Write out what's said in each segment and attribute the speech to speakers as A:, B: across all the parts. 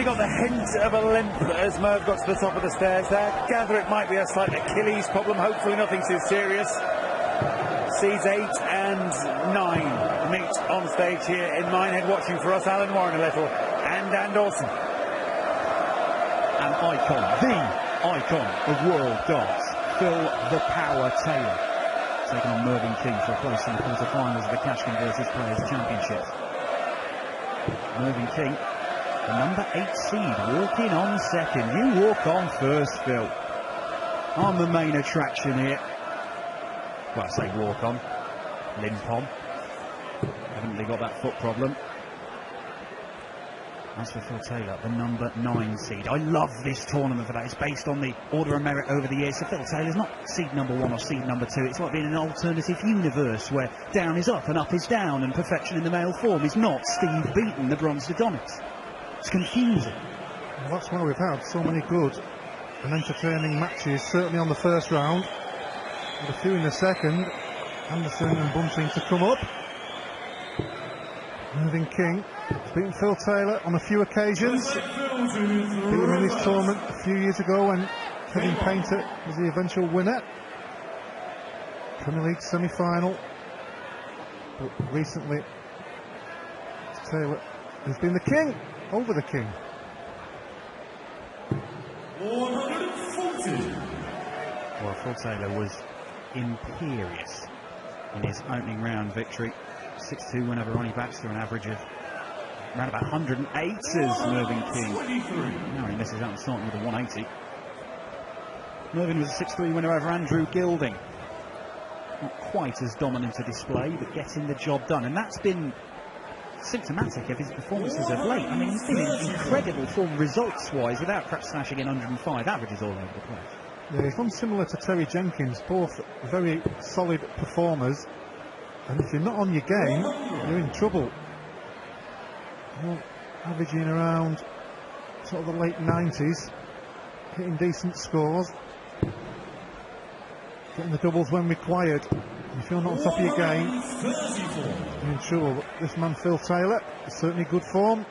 A: got the hint of a limp as Merv got to the top of the stairs there. Gather it might be a slight Achilles problem, hopefully nothing too serious. Seeds 8 and 9 meet on stage here in Minehead, watching for us Alan Warren a little, and Dan Dawson.
B: An icon, the icon of world darts, Phil the Power Taylor, taking on Mervyn King for a place in the quarter-finals of the Cash Converters Players Championship. Mervyn King, the number 8 seed, walking on second. You walk on first, Phil. I'm the main attraction here. Well, I say walk on, limp on. Evidently got that foot problem. As for Phil Taylor, the number 9 seed. I love this tournament for that. It's based on the order of merit over the years. So Phil Taylor's not seed number 1 or seed number 2. It's like being in an alternative universe where down is up and up is down, and perfection in the male form is not Steve Beaton, the bronze Adonis. It's confusing.
C: Well, that's why we've had so many good and entertaining matches, certainly on the first round. With a few in the second. Anderson and Bunting to come up. Mervyn King has beaten Phil Taylor on a few occasions. Beat him in this tournament a few years ago when Kevin Painter was the eventual winner. Premier League semi-final. But recently, Taylor has been the king, over the king.
D: 140.
B: Well, Phil Taylor was imperious in his opening round victory. 6-2 win over Ronnie Baxter, an average of around about 108 as Mervyn King. Now he misses out and starting with a 180. Mervyn was a 6-3 winner over Andrew Gilding. Not quite as dominant a display, but getting the job done. And that's been symptomatic of his performances of late. I mean, he's been in incredible form results-wise without perhaps smashing in 105 averages all over the place.
C: Yeah, he's one similar to Terry Jenkins, both very solid performers. And if you're not on your game, you're in trouble. Well, averaging around sort of the late 90s, hitting decent scores, getting the doubles when required. If you're not on top of your game, you're in trouble. But this man, Phil Taylor, is certainly good form.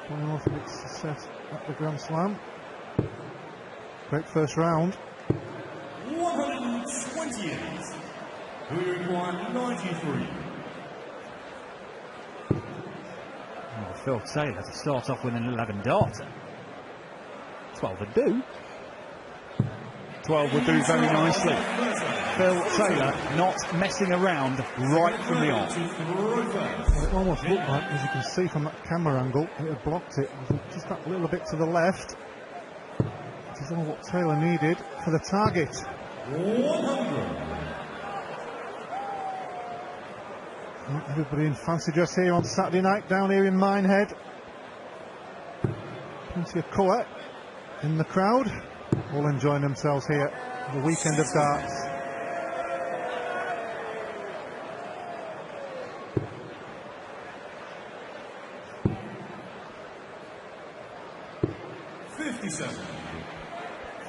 C: Pulling off a bit of success at the Grand Slam. Great first round.
D: 128. We require 93.
B: Well, Phil Taylor to start off with an 11 darter. 12 would do. 12 would do very nicely. Phil Taylor not messing around right from the off.
C: Well, it almost looked like, as you can see from that camera angle, it had blocked it. Just that little bit to the left. Which is all what Taylor needed for the target.
D: 100.
C: Everybody in fancy dress here on Saturday night down here in Minehead. Plenty of colour in the crowd. All enjoying themselves here on the weekend of darts.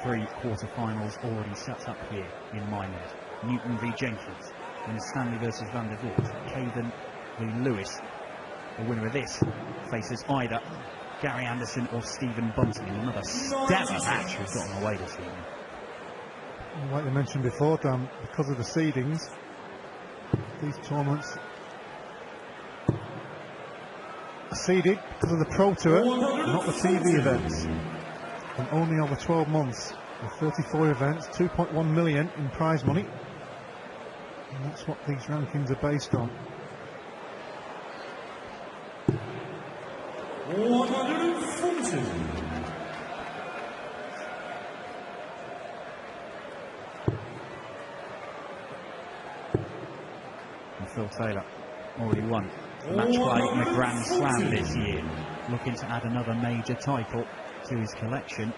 B: Three quarter-finals already set up here in Minehead. Newton v Jenkins, then Stanley versus Van der Voort, Caven v Lewis. The winner of this faces either Gary Anderson or Stephen Bunting in another stellar match we've got on the way this evening.
C: Like you mentioned before, Dan, because of the seedings, these tournaments are seeded because of the Pro Tour, not the TV events. And only over 12 months, with 34 events, 2.1 million in prize money. And that's what these rankings are based on.
D: 140.
B: And Phil Taylor already won match play in the Grand Slam this year, looking to add another major title to his collection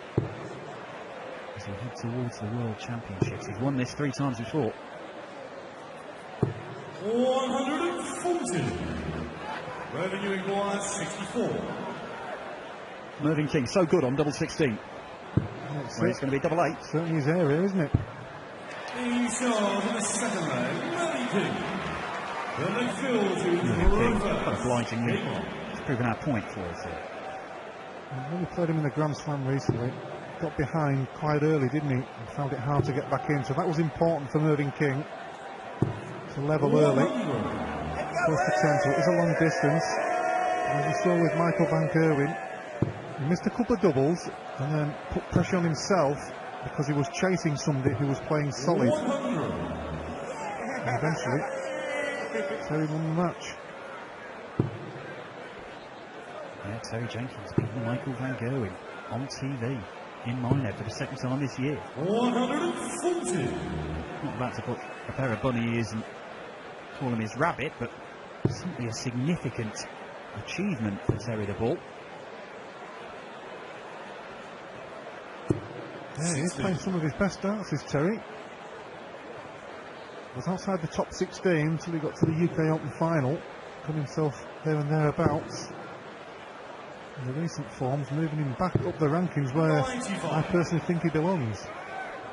B: as he head towards the World Championships. He's won this 3 times before.
D: 140. Revenue required 64.
B: Mervyn King so good on double 16. Well, it's going to be double 8.
C: Certainly his area, isn't it?
D: In charge of the second leg, Mervyn King. The midfield to
B: Quite obligingly, it's proven our point for us here.
C: When we played him in the Grand Slam recently, got behind quite early, didn't he? And found it hard to get back in. So that was important for Mervyn King to level early. Close to 10, so it is a long distance. And as we saw with Michael van Gerwen, he missed a couple of doubles and then put pressure on himself because he was chasing somebody who was playing solid. And eventually, Terry won the match.
B: Yeah, Terry Jenkins beating Michael van Gerwen on TV in Minehead for the second time this year.
D: 140.
B: Not about to put a pair of bunny ears and call him his rabbit, but simply a significant achievement for Terry the Ball.
C: Yeah, he's playing some of his best darts, is Terry. Was outside the top 16 until he got to the UK Open final, got himself there and thereabouts. In the recent forms, moving him back up the rankings where I personally think he belongs.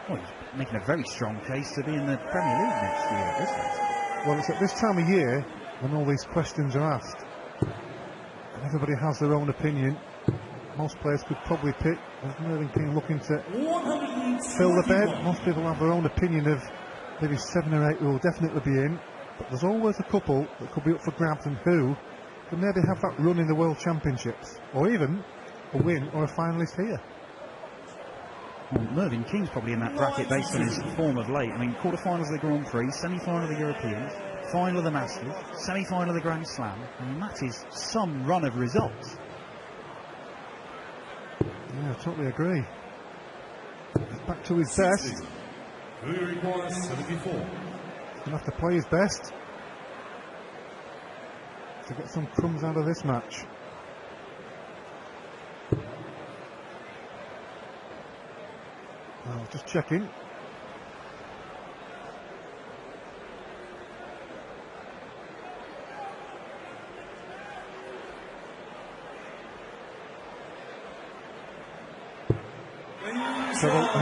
B: Well, he's making a very strong case to be in the Premier League next year at this rate.
C: Well, it's at this time of year when all these questions are asked. And everybody has their own opinion. Most players could probably pick, as Mervyn King looking to fill the bed. Most people have their own opinion of maybe 7 or 8 who will definitely be in. But there's always a couple that could be up for grabs and who can maybe have that run in the World Championships. Or even a win or a finalist here.
B: Well, Mervyn King's probably in that bracket based on his form of late. I mean, quarterfinals of the Grand Prix, semi-final of the Europeans, final of the Masters, semi-final of the Grand Slam. I mean, that is some run of results.
C: Yeah, I totally agree. He's back to his best.
D: Who requires 74.
C: He's going to have to play his best to get some crumbs out of this match. Well, just checking.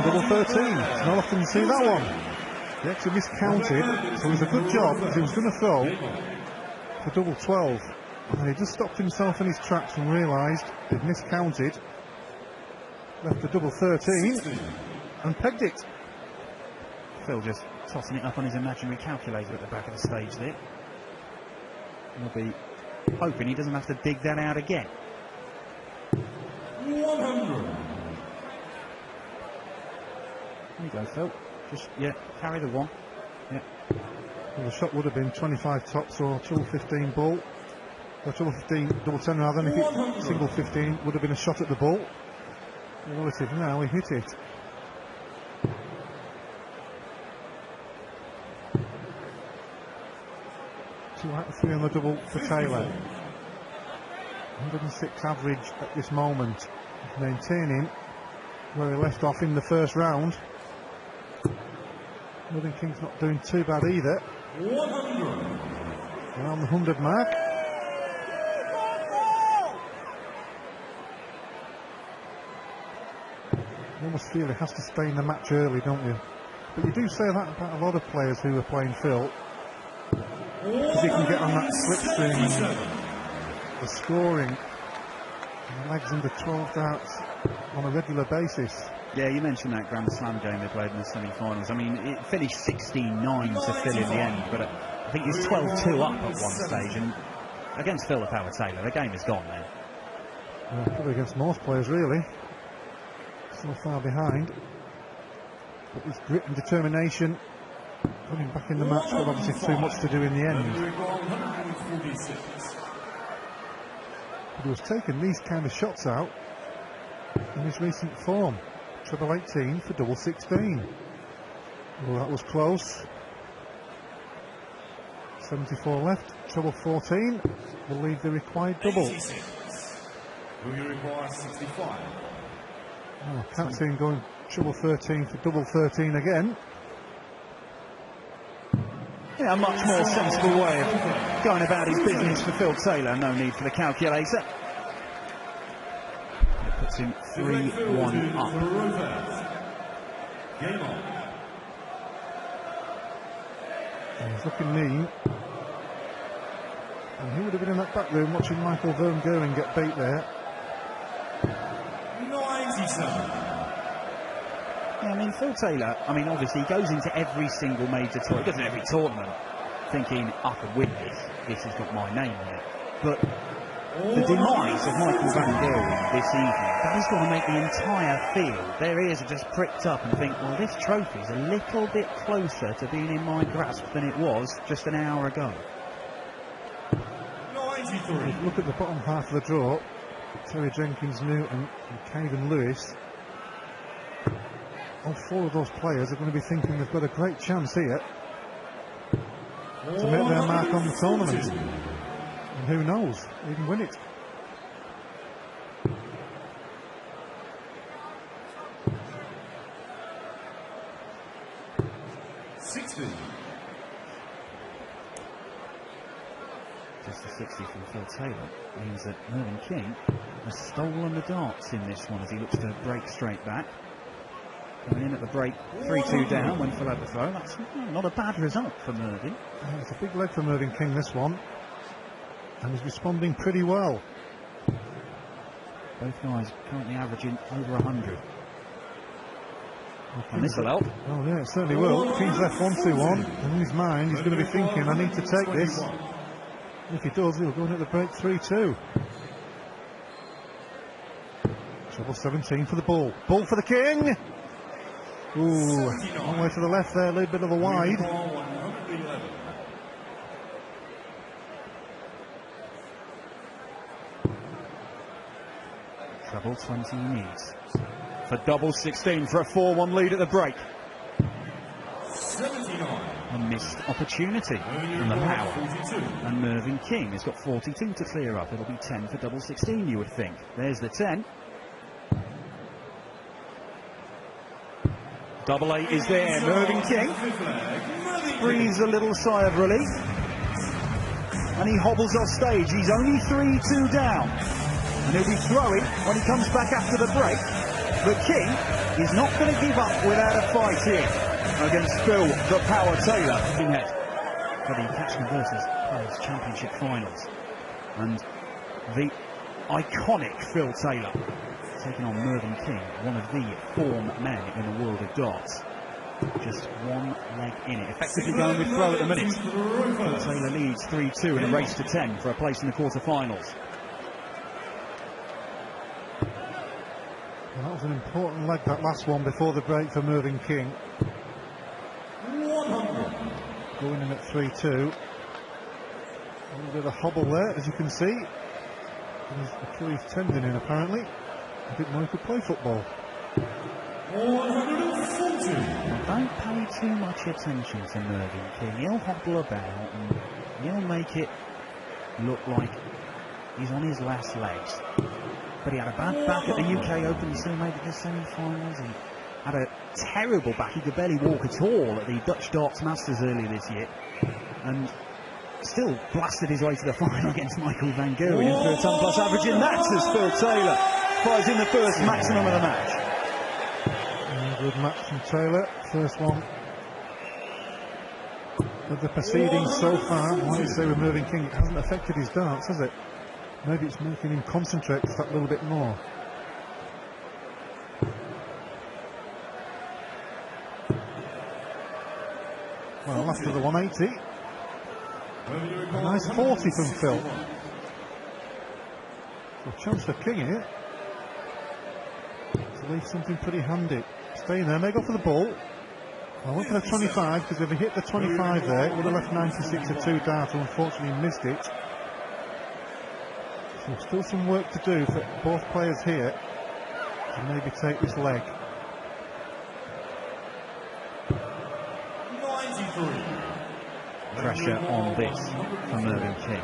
C: Double 13. It's not often you see that one. He actually miscounted, so it was a good job because he was going to throw for double 12. And then he just stopped himself in his tracks and realised he'd miscounted. Left the double 13 and pegged it.
B: Phil just tossing it up on his imaginary calculator at the back of the stage there. He'll be hoping he doesn't have to dig that out again.
D: 100.
B: There you go, Phil. Just, yeah, carry the one. Yeah.
C: Well, the shot would have been 25 tops or treble 15 ball. Or treble 15 double 10 rather than if it single 15 would have been a shot at the ball. Relative now, he hit it. Two out of 3 on the double for Taylor. 106 average at this moment. Maintaining where he left off in the first round. Mervyn King's not doing too bad either.
D: 100.
C: Around the 100 mark. You almost feel he has to stay in the match early, don't you? But you do say that about a lot of players who are playing Phil. Because he can get on that slipstream and the scoring and the legs under 12 darts on a regular basis.
B: Yeah, you mentioned that Grand Slam game they played in the semi-finals. I mean, it finished 16-9 to Phil in the end, but I think it's 12-2 up at one stage, and against Phil Taylor, the game is gone now.
C: Probably against most players, really. So far behind. But with grit and determination, coming back in the match, but obviously too much to do in the end. But he was taking these kind of shots out in his recent form. Treble 18 for double 16. Well, that was close. 74 left. Treble 14 will leave the required double.
D: 86. Who you require 65.
C: Oh, can't see him going treble 13 for double 13 again.
B: Yeah, a much more sensible way of going about his business for Phil Taylor. No need for the calculator. It puts him 3-1 up.
D: Game on.
C: He's looking mean. And he would have been in that back room watching Michael van Gerwen get beat there.
B: Yeah, I mean, Phil Taylor, I mean, obviously he goes into every single major tournament, he does in every tournament, thinking, I can win this. This has got my name on it. But the demise of Michael Van Gerwen this evening, that has got to make the entire field, their ears are just pricked up and think, well, this trophy's a little bit closer to being in my grasp than it was just an hour ago.
C: If you look at the bottom half of the draw, Terry Jenkins-Newton and Caden Lewis, all four of those players are going to be thinking they've got a great chance here to make their mark on the tournament. And who knows, even win it.
B: Just a 60 from Phil Taylor means that Mervyn King has stolen the darts in this one as he looks to break straight back. Coming in at the break, 3-2 down when Phil had the throw. That's not a bad result for Mervyn.
C: It's a big leg for Mervyn King, this one. And he's responding pretty well.
B: Both guys currently averaging over 100. And this will help.
C: Oh yeah, it certainly will. King's left 1-2-1, and in his mind he's going to be thinking, I need to take this. And if he does, he'll go in at the break 3-2. Treble 17 for the ball. Ball for the King! Ooh, one way to the left there, a little bit of a wide.
B: Treble 20 he needs. For double 16 for a 4-1 lead at the break.
D: 79.
B: A missed opportunity from the power. And Mervyn King has got 42 to clear up. It'll be 10 for double 16, you would think. There's the 10. Double 8 is there. Mervyn King breathes a little sigh of relief. And he hobbles off stage. He's only 3-2 down. And he'll be throwing when he comes back after the break. But King is not going to give up without a fight here against Phil the Power Taylor. Looking ahead for the Catchment versus Players Championship Finals. And the iconic Phil Taylor taking on Mervyn King, one of the form men in the world of darts. Just one leg in it. Effectively going with throw at the minute. Phil Taylor leads 3-2 in a race to 10 for a place in the quarter-finals.
C: Well, that was an important leg, that last one before the break for Mervyn King.
D: 100.
C: Going in at 3-2. A little bit of a hobble there, as you can see. His Achilles tendon in, apparently. I didn't know he could play football.
D: 140.
B: Don't pay too much attention to Mervyn King. He'll hobble about and he'll make it look like he's on his last legs. But he had a bad back at the UK Open. He still made it to the semi-finals. He had a terrible back. He could barely walk at all at the Dutch Darts Masters earlier this year. And still blasted his way to the final against Michael Van Gerwen in for a ton-plus average. And that's as Phil Taylor fires in the first maximum of the match.
C: Good match from Taylor. First one of the proceedings so far. I want to say with Mervyn King, it hasn't affected his darts, has it? Maybe it's making him concentrate just that little bit more. Well, after the 180, a nice 40 from Phil. So a chance for King here to leave something pretty handy. Staying there, may go for the ball. I went for the 25 because if he hit the 25 there, it would have left 96 at 2 darts, and unfortunately missed it. So still some work to do for both players here to maybe take this leg.
D: 93.
B: Pressure on this for Mervyn King.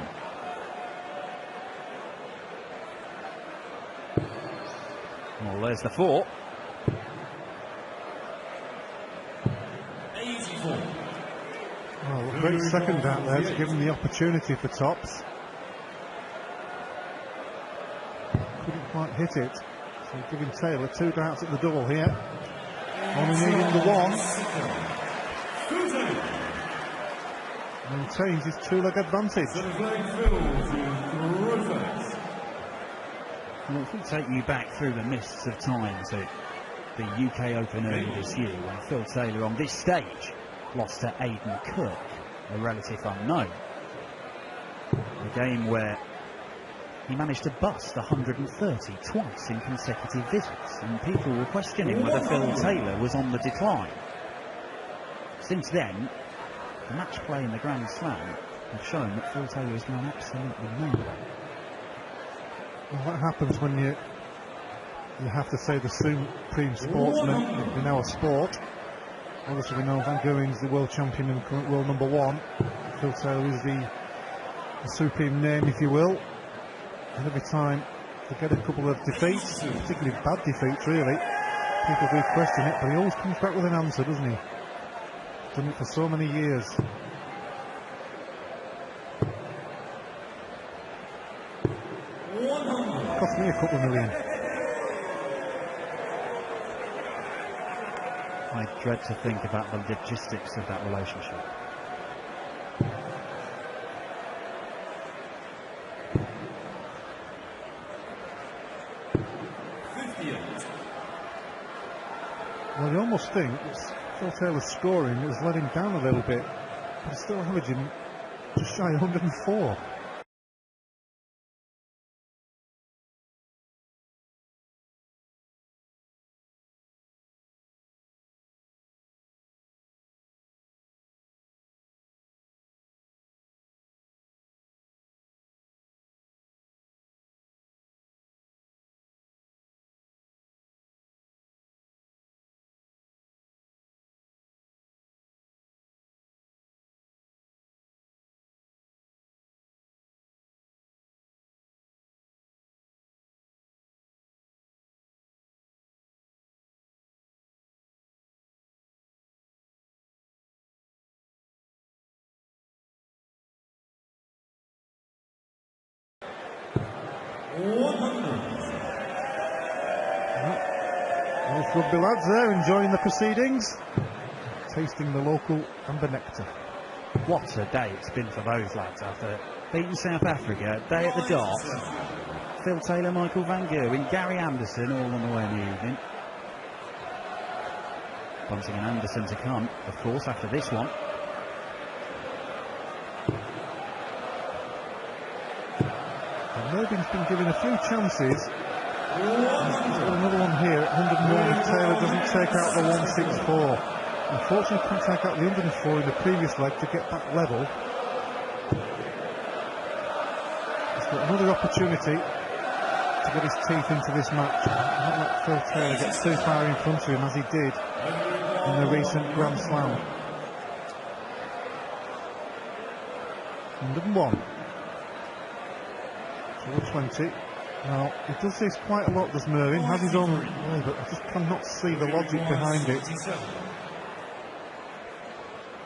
B: Well, there's the 4.
D: 84.
C: Well, a great second out there to give him the opportunity for tops. Couldn't quite hit it, so giving Taylor 2 darts at the double here. Only needing the 1. Maintains his 2-leg advantage.
B: Well, if we take you back through the mists of time to the UK Open earlier this year, when Phil Taylor on this stage lost to Aidan Kirk, a relative unknown. A game where he managed to bust 130 twice in consecutive visits, and people were questioning whether Phil Taylor was on the decline. Since then, the match play in the Grand Slam have shown that Phil Taylor has gone absolutely nowhere.
C: Well, what happens when you have to say the supreme sportsman in our sport? Obviously we know Van Geuring's the world champion and current world number 1. Phil Taylor is the supreme name, if you will. And every time they get a couple of defeats, particularly bad defeats really, people do question it, but he always comes back with an answer, doesn't he? Done it for so many years. Cost me a couple of million.
B: I dread to think about the logistics of that relationship.
C: Well, you almost think Phil Taylor's scoring has let him down a little bit, but he's still averaging just shy of 104. Both rugby lads there enjoying the proceedings, tasting the local amber nectar.
B: What a day it's been for those lads after beating South Africa, day at the Darts. Phil Taylor, Michael Van Gerwen, Gary Anderson all on the way in the evening. Bunting and Anderson to come, of course, after this one.
C: Mervin's been given a few chances. He's got another one here at 101 if Taylor doesn't take out the 164. Unfortunately, couldn't take out the 104 in the previous leg to get back level. He's got another opportunity to get his teeth into this match. Not let Phil Taylor get too far in front of him as he did in the recent Grand Slam. 101. 420. Now, he does this quite a lot, does Mervyn, has his own way, but I just cannot see the logic behind it.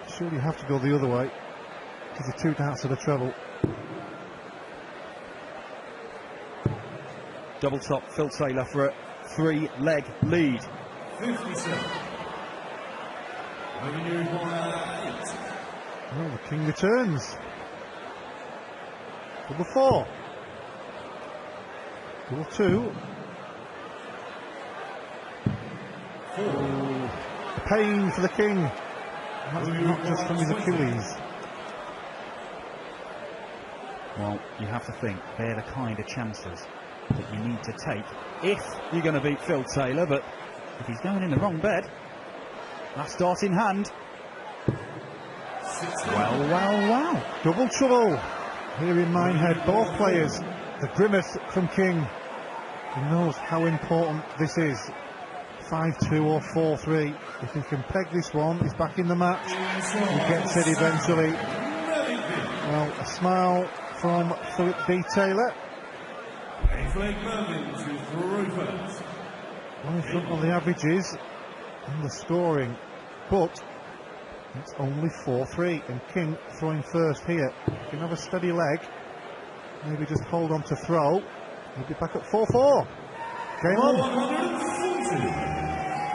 C: Surely you have to go the other way, because the 2 darts of the treble.
B: Double top, Phil Taylor for a 3-leg lead.
D: 57.
C: Well, the king returns. Double 4. Double 2. Oh, pain for the king. That's not just from his Achilles.
B: Well, you have to think they're the kind of chances that you need to take if you're going to beat Phil Taylor, but if he's going in the wrong bed, last dart in hand. Wow.
C: Double trouble here in Minehead. Both players, the grimace from King. He knows how important this is. 5-2 or 4-3. If he can peg this one, he's back in the match. He gets it eventually. Well, a smile from Philip B. Taylor. Well, in front of the averages and the scoring, but it's only 4-3, and King throwing first here. Can have a steady leg, maybe just hold on to throw. He'll be back at 4-4. Game on.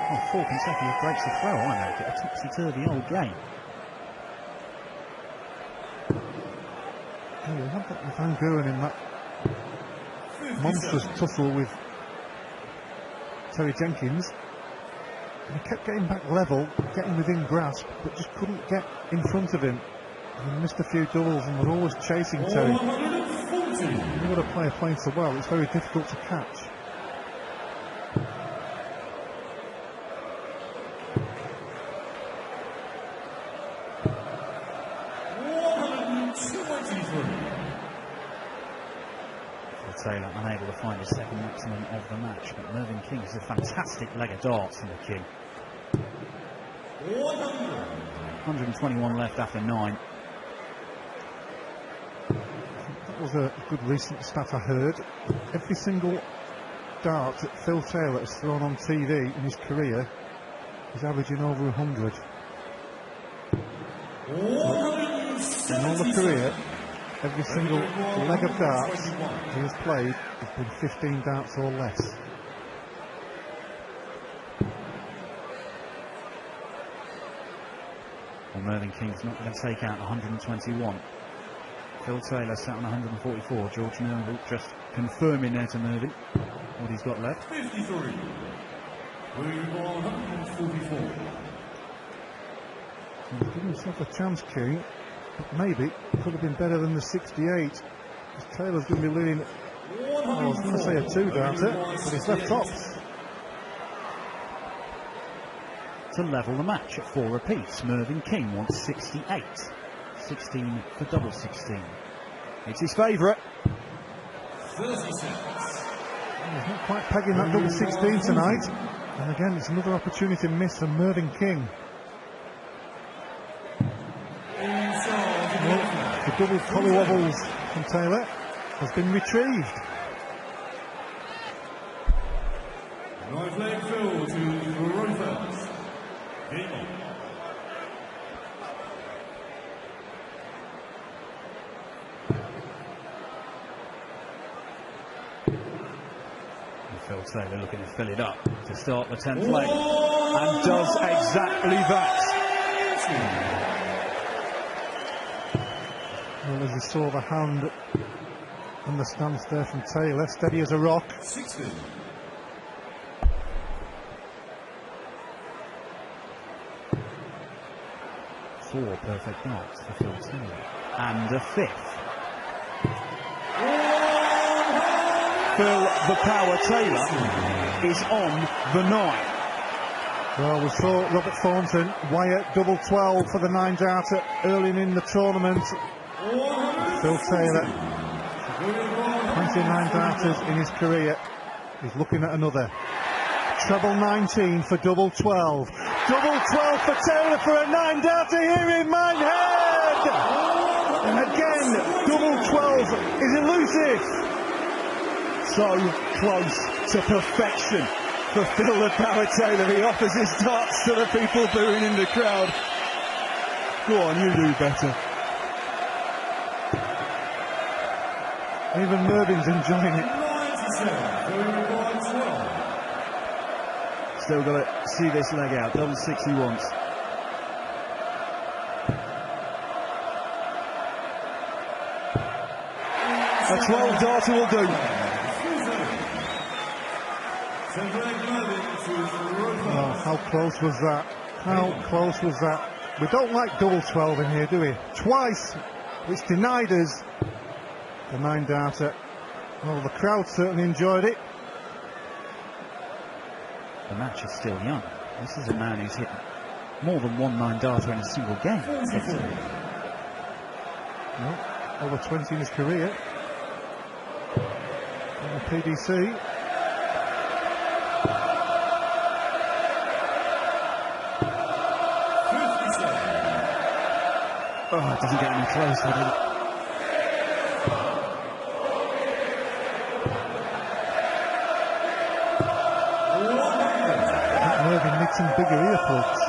B: Oh, 4 consecutive breaks of throw, I make it a topsy-turvy old game.
C: Oh, you had that with Van Geuren in that monstrous tussle with Terry Jenkins. And he kept getting back level, getting within grasp, but just couldn't get in front of him. And he missed a few doubles and was always chasing Terry. You've got a player playing so well, it's very difficult to catch.
B: Taylor unable to find his second maximum of the match, but Mervyn King is a fantastic leg of darts from the King. 121 left after 9.
C: That was a good recent stat I heard. Every single dart that Phil Taylor has thrown on TV in his career is averaging over 100. In all the career, every single leg of darts he has played has been 15 darts or less.
B: Well, Mervyn King's not going to take out 121. Phil Taylor sat on 144. George Nernbull just confirming there to Mervyn what he's got left.
D: 53. We've got 144.
C: He's given himself a chance, King, but maybe could have been better than the 68. Because Taylor's going to be leading, I was going to say a 2-darter, but he's left tops.
B: To level the match at 4 apiece, Mervyn King wants 68. 16 for double 16. It's his favourite.
D: 30 seconds.
C: He's not quite pegging that double 16 tonight. And again, it's another opportunity missed from Mervyn King. Well, the double collywobbles from Taylor has been retrieved.
D: Right leg fill to Rothers. Game on.
B: Phil Taylor looking to fill it up to start the 10th leg, and does exactly that.
C: Well, as you saw the hand on the stance there from Taylor, steady as a rock.
D: 60.
B: Four perfect darts for Phil Taylor, and a 5th. Phil the Power Taylor is on the 9.
C: Well, we saw Robert Thornton wire double 12 for the 9-darter early in the tournament. Phil Taylor, 29 darters in his career. He's looking at another. Treble 19 for double 12. Double 12 for Taylor for a 9-darter here in Minehead. And again, double 12 is elusive.
B: So close to perfection for Phil the Power Taylor. He offers his darts to the people booing in the crowd. Go on, you do better.
C: Even Mervyn's enjoying it.
D: 97.
B: Still got to see this leg out. Double 6 he wants. A 12-darter will do.
C: Oh, how close was that? How close was that? We don't like double 12 in here, do we? Twice it's denied us the 9-darter. Well, the crowd certainly enjoyed it.
B: The match is still young. This is a man who's hit more than one 9-darter in a single game.
C: Well, over 20 in his career. On the PDC.
B: Oh, it doesn't get any closer, does it?
C: Mervyn needs some bigger earplugs.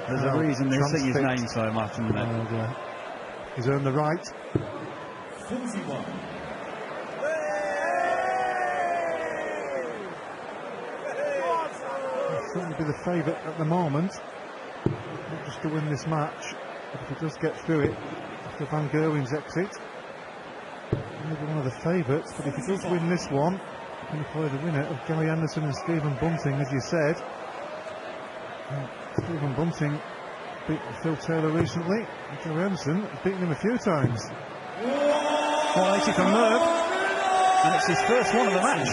B: There's a reason they sing his name so much, isn't there?
C: And, he's earned the right.
D: 41.
C: certainly be the favourite at the moment, not just to win this match, but if he does get through it after Van Gerwen's exit, maybe one of the favourites. But if he does win this one, he's going to play the winner of Gary Anderson and Stephen Bunting, as you said. Stephen Bunting beat Phil Taylor recently, and Gary Anderson has beaten him a few times.
B: 180 from Merv, and it's his first one of the match.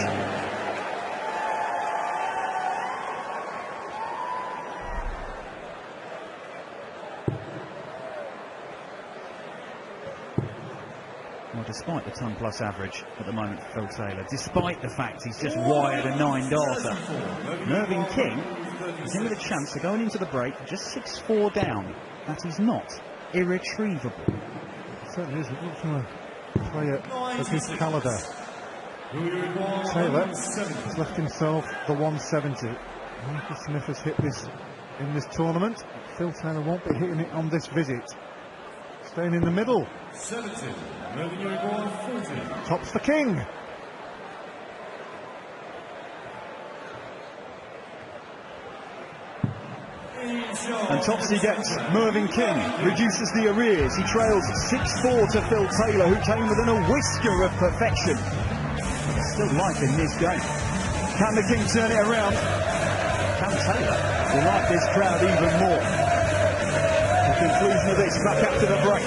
B: Well, despite the ton-plus average at the moment for Phil Taylor, despite the fact he's just wired a 9-darter, Mervyn King is in with a chance of going into the break just 6-4 down. That is not irretrievable.
C: It certainly is. It looks from a player of his calibre. Taylor has left himself the 170. Michael Smith has hit this in this tournament. Phil Taylor won't be hitting it on this visit. Staying in the middle.
D: 70. Mervyn 40.
C: Tops for King.
B: And tops he gets. Mervyn King reduces the arrears. He trails 6-4 to Phil Taylor, who came within a whisker of perfection. Still life in this game. Can the King turn it around? Can Taylor will like this crowd even more? The conclusion of this back after the break.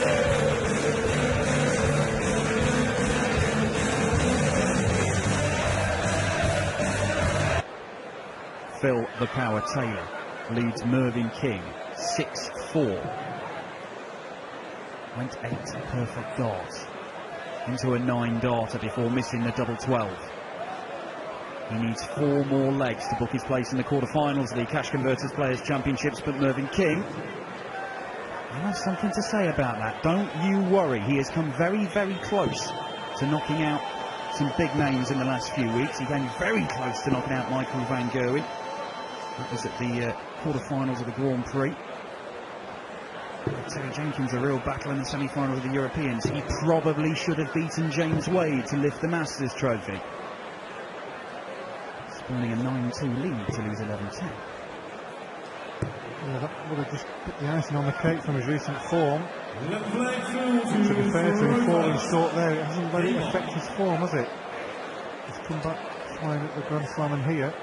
B: Phil the Power Taylor leads Mervyn King 6-4. Went 8 perfect darts into a 9-darter before missing the double 12. He needs 4 more legs to book his place in the quarterfinals of the Cash Converters Players Championships, but Mervyn King, I have something to say about that. Don't you worry. He has come very, very close to knocking out some big names in the last few weeks. He came very close to knocking out Michael Van Gerwen. That was at the quarterfinals of the Grand Prix. Terry Jenkins, a real battle in the semi-final of the Europeans. He probably should have beaten James Wade to lift the Masters trophy. Spurning a 9-2 lead to lose 11-10.
C: Yeah, that would have just put the icing on the cake from his recent form. To be fair to him, falling short there, it hasn't let it affect his form, has it? He's come back flying at the Grand Slam and here.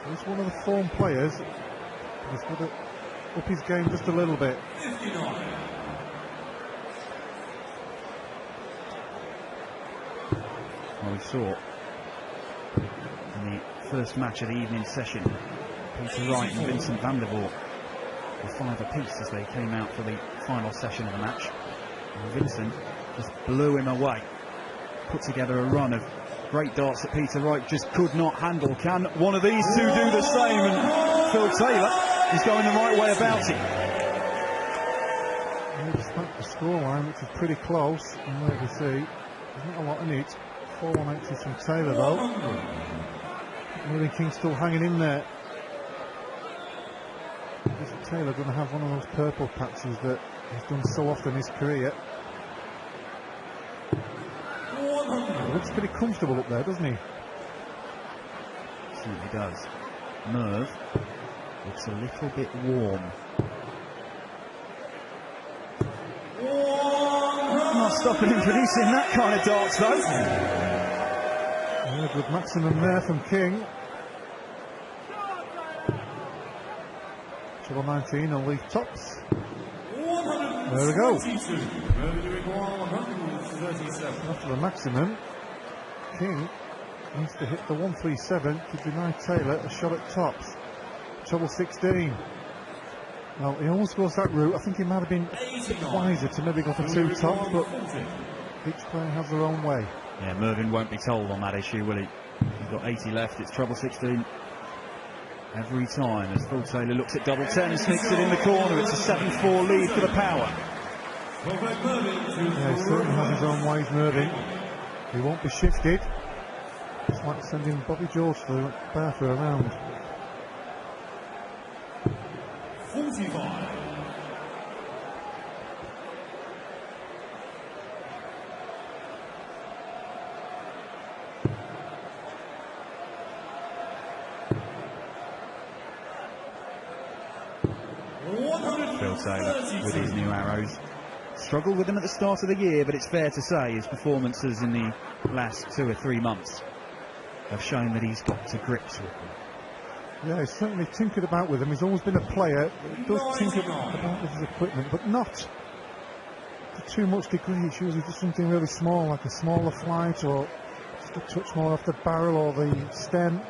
C: He's one of the form players. He's got to up his game just a little bit.
D: 59.
B: Well, we saw in the first match of the evening session, Peter Wright and Vincent van der Voort were 5 apiece as they came out for the final session of the match. And Vincent just blew him away. Put together a run of great darts that Peter Wright just could not handle. Can one of these two do the same? And Phil Taylor is going the right way about it.
C: Despite the scoreline, which is pretty close, and there we see, there's not a lot in it. 4-1 from Taylor though. Mervyn King still hanging in there. Is Taylor going to have one of those purple patches that he's done so often in his career? He looks pretty comfortable up there, doesn't he?
B: Certainly does. Merv looks a little bit warm. Not stopping him producing that kind of darts though.
C: Yeah, good maximum there from King. Treble 19 on leaf tops. There we go. After the maximum, King needs to hit the 137 to deny Taylor a shot at tops. Treble 16. Well, he almost goes that route. I think he might have been a bit wiser to maybe go for 2 tops, but each player has their own way.
B: Yeah, Mervyn won't be told on that issue, will he? He's got 80 left. It's treble 16 every time as Phil Taylor looks at double 10 and sneaks it in the corner. It's a 7-4 lead for the Power.
C: Yeah, he certainly has his own ways, Mervyn. He won't be shifted. It's like sending Bobby George through for a round.
D: 45.
B: Phil Taylor with his new arrows. Struggled with them at the start of the year, but it's fair to say his performances in the last 2 or 3 months have shown that he's got to grips with them.
C: Yeah, he's certainly tinkered about with them. He's always been a player that does tinker about with his equipment, but not to too much degree. It's usually just something really small, like a smaller flight, or just a touch more off the barrel or the stem.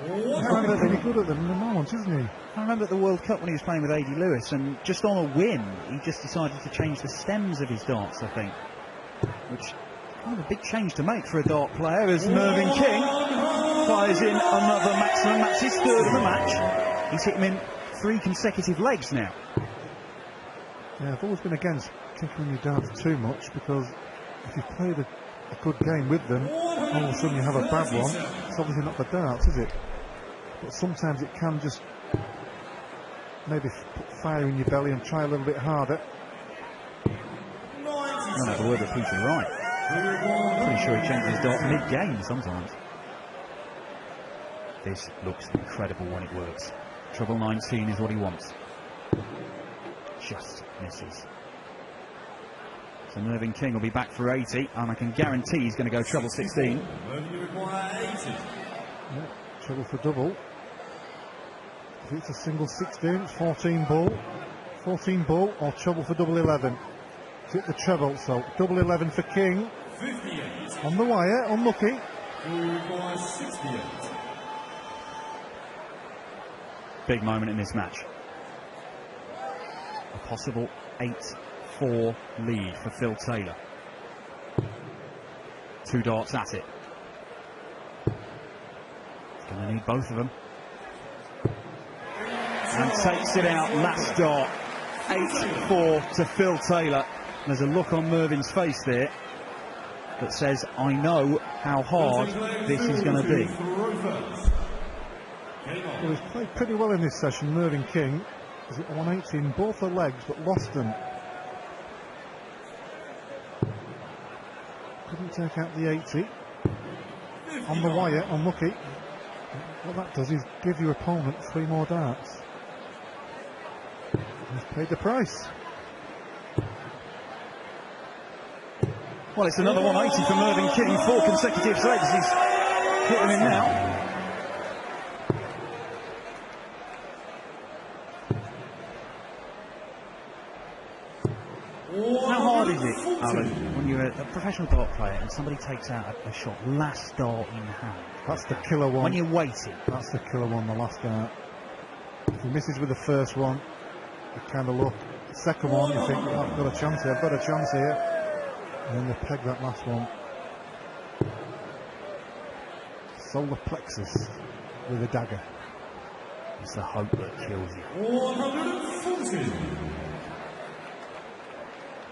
C: He's really good at them in the moment, isn't he?
B: I remember at the World Cup when he was playing with A.D. Lewis, and just on a whim, he just decided to change the stems of his darts, I think, which kind of a big change to make for a dart player, as Mervyn King fires in another maximum. That's his third of the match. He's hit him in 3 consecutive legs now.
C: Yeah, I've always been against tinkering your darts too much, because if you've played a good game with them, all of a sudden you have a bad one. It's obviously not the darts, is it? But sometimes it can just maybe put fire in your belly and try a little bit harder.
B: I don't know the word that Peter right. Pretty sure he changes his dart mid-game sometimes. This looks incredible when it works. Treble 19 is what he wants. Just misses. So Mervyn King will be back for 80, and I can guarantee he's going to go treble 16.
C: Yeah, treble for double. If it's a single 16, it's 14 ball. 14 ball or treble for double 11. It's hit the treble, so double 11 for King.
D: 58.
C: On the wire, unlucky.
D: Requires 68.
B: Big moment in this match. A possible 8-4 lead for Phil Taylor. 2 darts at it. He's going to need both of them. And takes it out, last dart. 8-4 to Phil Taylor. There's a look on Mervyn's face there that says, I know how hard this is going to be.
C: Well, he's played pretty well in this session, Mervyn King. He's at 180 in both the legs, but lost them. Couldn't take out the 80. On the wire, unlucky. What that does is give your opponent 3 more darts. He's paid the price.
B: Well, it's another 180 for Mervyn King. 4 consecutive legs. He's hitting him now. How hard is it, Alan, when you're a professional dart player and somebody takes out a shot, last dart in hand?
C: That's the killer one.
B: When you're waiting.
C: That's the killer one, the last dart. If he misses with the first one, you kind of look. The second one, you think, oh, I've got a chance here, I've got a chance here. And then they peg that last one. Solar plexus with a dagger.
B: It's the hope that kills you.
D: 140.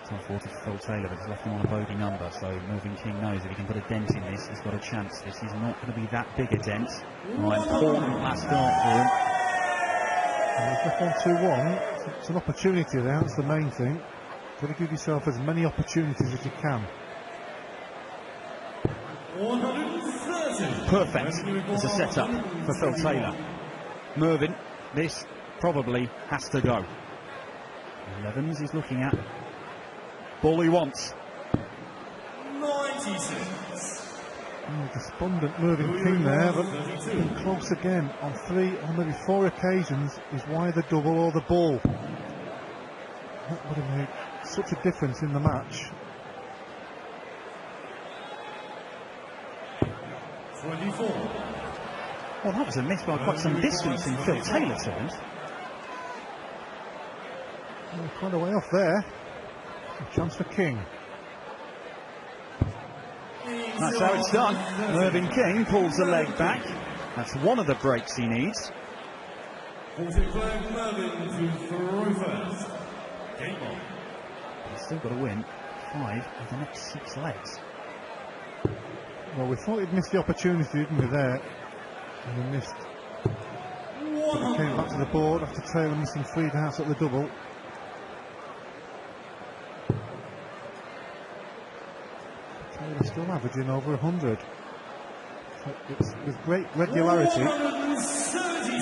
B: It's unfortunate for Phil Taylor, but he's left him on a bogey number, so Mervyn King knows if he can put a dent in this, he's got a chance. This is not going to be that big a dent. Right, important last start for him.
C: And if 1-2-1, it's an opportunity there, that's the main thing. You've got to give yourself as many opportunities as you can.
D: 130.
B: Perfect as a setup for Phil Taylor. Mervyn, this probably has to go. 11s he's looking at. Ball he wants.
D: 96.
C: Oh, despondent Mervyn King there, but been close again on 3 or maybe 4 occasions. Is why the double or the ball. That would have made such a difference in the match.
D: 24.
B: Well, that was a miss by quite some distance in Phil Taylor terms.
C: Quite a way off there. A chance for King.
B: That's how it's done. Mervyn King pulls the leg back. That's one of the breaks he needs.
D: Mervyn to throw first. Game on.
B: He's still got to win 5 of the next 6 legs.
C: Well, we thought he'd missed the opportunity, didn't we, there? And he missed. But he came back to the board after Taylor missing 3 darts at the double. Taylor still averaging over 100. So it's with great regularity.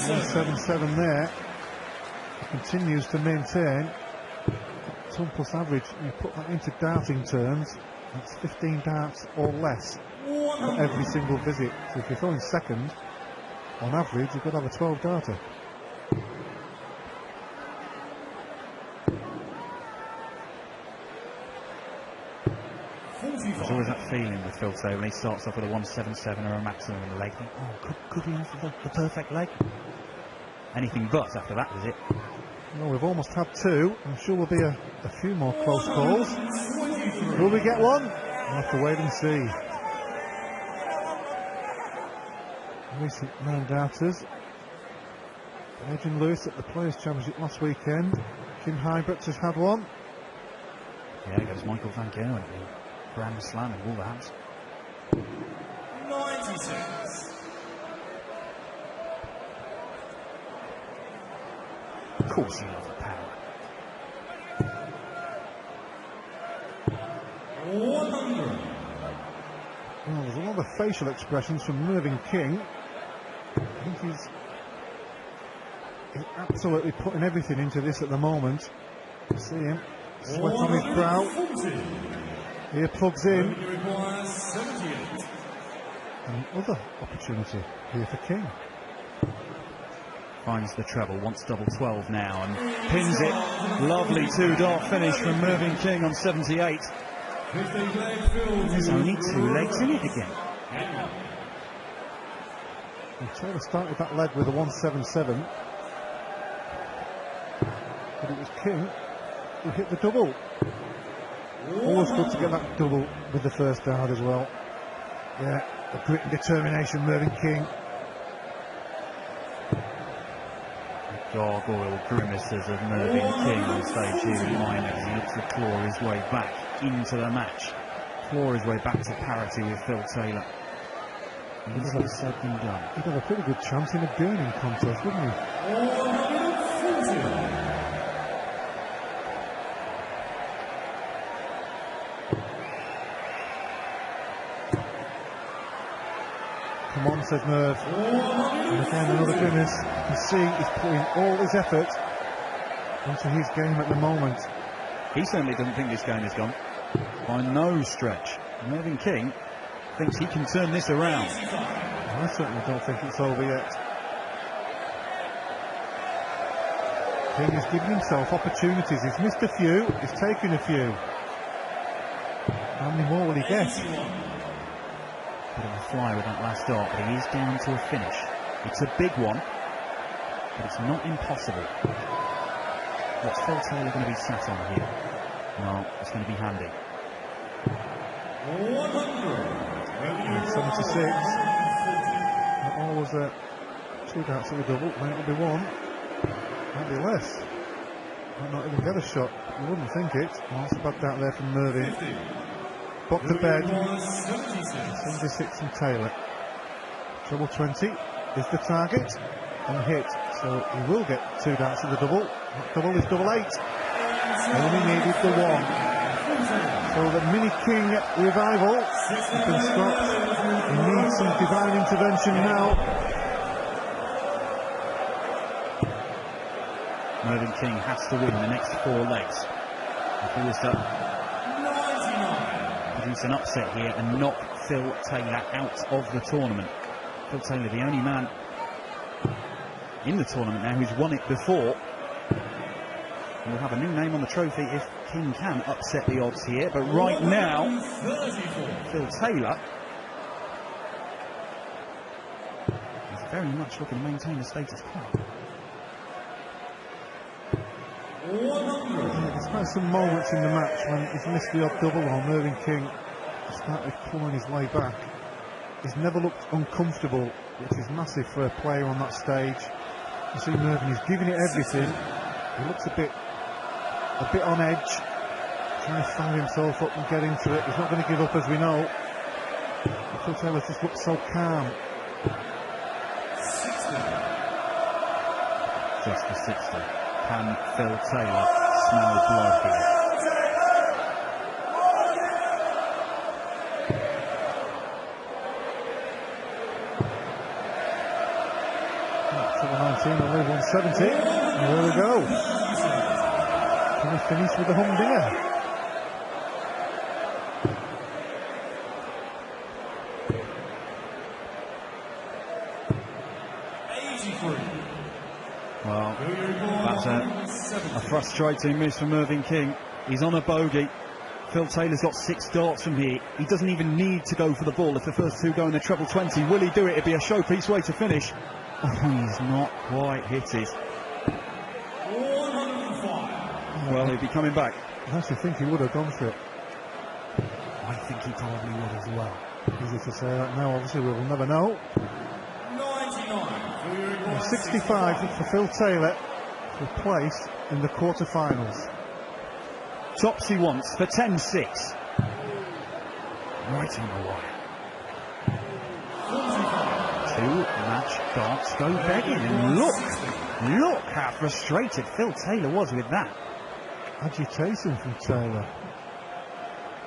C: 177 there. Continues to maintain ton plus average. You put that into darting terms, that's 15 darts or less for every single visit. So if you're throwing second, on average you've got to have a 12 darter.
B: There's always that feeling with Phil Taylor when he starts off with a 177 or a maximum in the leg. Oh, could he have the perfect leg? Anything but after that, is it?
C: Well, we've almost had two. I'm sure there'll be a few more close calls. Will we get one? We'll have to wait and see. Recent 9-darters. Adrian Lewis at the Players' Championship last weekend. Kim Hybrett has had one.
B: Yeah, there goes Michael Van Gerwen at the Grand Slam in Wolverhampton.
D: 96.
B: Of course you love the power.
D: 100.
C: Well, there's a lot of facial expressions from Mervyn King. I think he's absolutely putting everything into this at the moment. See him, sweat on his brow. Here plugs in. Another opportunity here for King.
B: Finds the treble, wants double 12 now and pins it. Lovely 2-dart finish from Mervyn King on 78. There's only 2 legs in it again.
C: And Taylor started that leg with a 177, but it was King who hit the double. Always good to get that double with the first dart as well. Yeah, the grit and determination, Mervyn King.
B: Gargoyle grimaces of Mervyn King on stage here in Miami as he looks to claw his way back into the match. Claw his way back to parity with Phil Taylor. Easier said than done.
C: He'd have a pretty good chance in a burning contest, wouldn't he?
D: 140.
C: Come on, says Merv. And again, another grimace. You can see he's putting all his effort into his game at the moment.
B: He certainly doesn't think this game is gone. By no stretch. Mervyn King thinks he can turn this around.
C: I certainly don't think it's over yet. King has given himself opportunities. He's missed a few, he's taken a few. How many more will he get?
B: Bit of a fly with that last dart, but he is down to a finish. It's a big one, but it's not impossible. What's Phil Taylor going to be sat on here? No, it's going to be handy.
C: 76. Not always 2 darts at the double, then it'll be 1. Might be less. Might not even get a shot. You wouldn't think it. Well, that's a bad dart there from Mervyn. Pop to bed. 76 from Taylor. Treble 20 is the target and hit. So he will get 2 darts at the double. That double is double 8. Only needed the 1. So the Mini King revival has been stopped. He needs some divine intervention now.
B: Mervyn King has to win the next 4 legs. If he was to produce an upset here and knock Phil Taylor out of the tournament. Phil Taylor, the only man in the tournament now who's won it before. We'll have a new name on the trophy if King can upset the odds here, but right now Phil Taylor is very much looking to maintain the status quo.
C: Yeah, there's been some moments in the match when he's missed the odd double or Mervyn King started pulling his way back. He's never looked uncomfortable, which is massive for a player on that stage. You see Mervyn, he's giving it everything. He looks a bit on edge, trying to stand himself up and get into it. He's not going to give up, as we know. Phil Taylor just looks so calm.
D: 60.
B: Just for 60. Can Phil Taylor smell the blood here?
C: So 19 will leave 170. And there we go. Can we finish with the humdinger?
B: Well, that's a frustrating miss from Mervyn King. He's on a bogey. Phil Taylor's got 6 darts from here. He doesn't even need to go for the ball if the first 2 go in the treble 20. Will he do it? It'd be a showpiece way to finish. Oh, he's not quite hit it. Well, he'll be coming back.
C: I actually think he would have gone for it.
B: I think he probably would as well.
C: Easy to say that now, obviously we will never know. 65 for Phil Taylor for place in the quarter-finals.
B: Tops he wants for 10-6. Right on the wire. 2-match darts go begging, and look how frustrated Phil Taylor was with that.
C: Agitation from Taylor.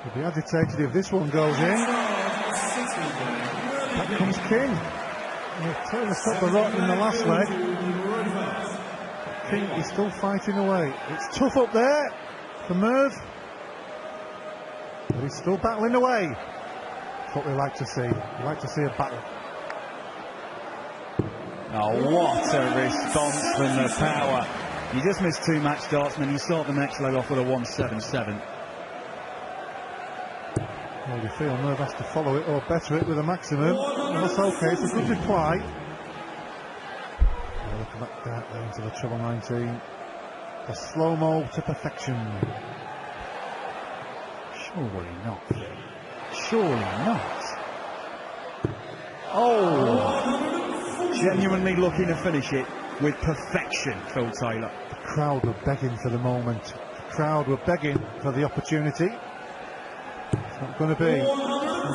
C: He'll be agitated if this one goes in. Back comes King. Taylor stopped the rot in the last leg. King is still fighting away. It's tough up there for Merv, but he's still battling away. That's what we like to see. We like to see a battle.
B: Oh, what a response from the power. You just missed 2-match darts, and then you start the next leg off with a 177.
C: Well, you feel Merv has to follow it or better it with a maximum. And that's okay, it's a good reply. Look at that dart there into the treble 19. A slow-mo to perfection.
B: Surely not. Surely not. Oh! Genuinely looking to finish it with perfection, Phil Taylor.
C: The crowd were begging for the moment. The crowd were begging for the opportunity. It's not going to be.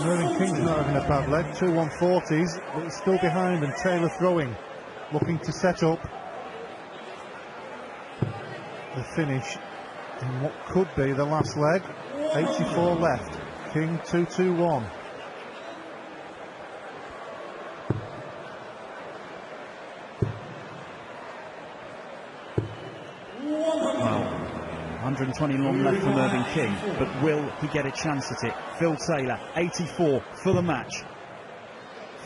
C: Mervyn King's not having a bad leg. 2 140s, but he's still behind, and Taylor throwing. Looking to set up the finish in what could be the last leg. 84 left. King 2-2-1.
B: Well, 120 long left for Mervyn King, but will he get a chance at it? Phil Taylor, 84 for the match.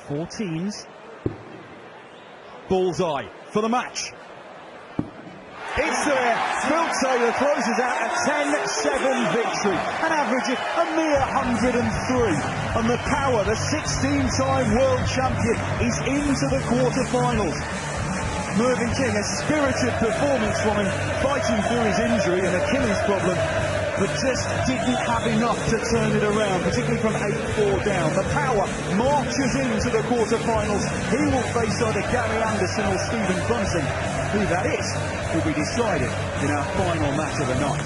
B: 4 teams. Bullseye for the match. It's there. Phil Taylor closes out a 10-7 victory, an average of a mere 103. And the power, the 16-time world champion, is into the quarter-finals. Mervyn King, a spirited performance from him, fighting through his injury and Achilles problem, but just didn't have enough to turn it around, particularly from 8-4 down. The power marches into the quarter-finals. He will face either Gary Anderson or Stephen Bunting. Who that is will be decided in our final match of the night.